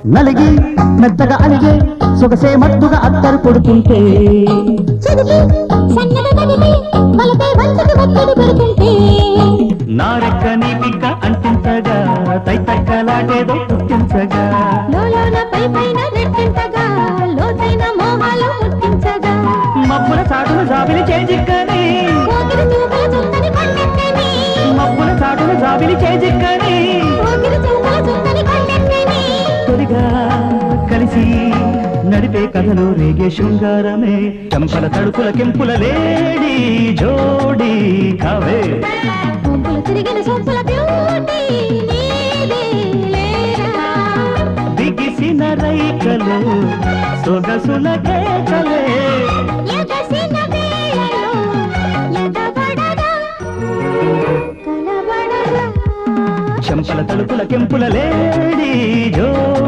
నలిగి మెత్తగా అలిగే సొగసే మత్తుగా అత్తరు కొడుతుంటే నారెక్కని పిక్క అంటించగా తైతక్కలాటేదో పుట్టించగా మబ్బుల చాటును జాబిలి చేజిక్కని మబ్బుల చాటును జాబిలి చేజిక్కని తొలిగా కలిసి నడిపే కథలో రేగే శృంగారమే చంపల తడుపుల కెంపుల లేడి జోడి కావే బిగిసిన రైకలు సొగసుల కేకలే చంపల తడుపుల కెంపుల లేడి జోడి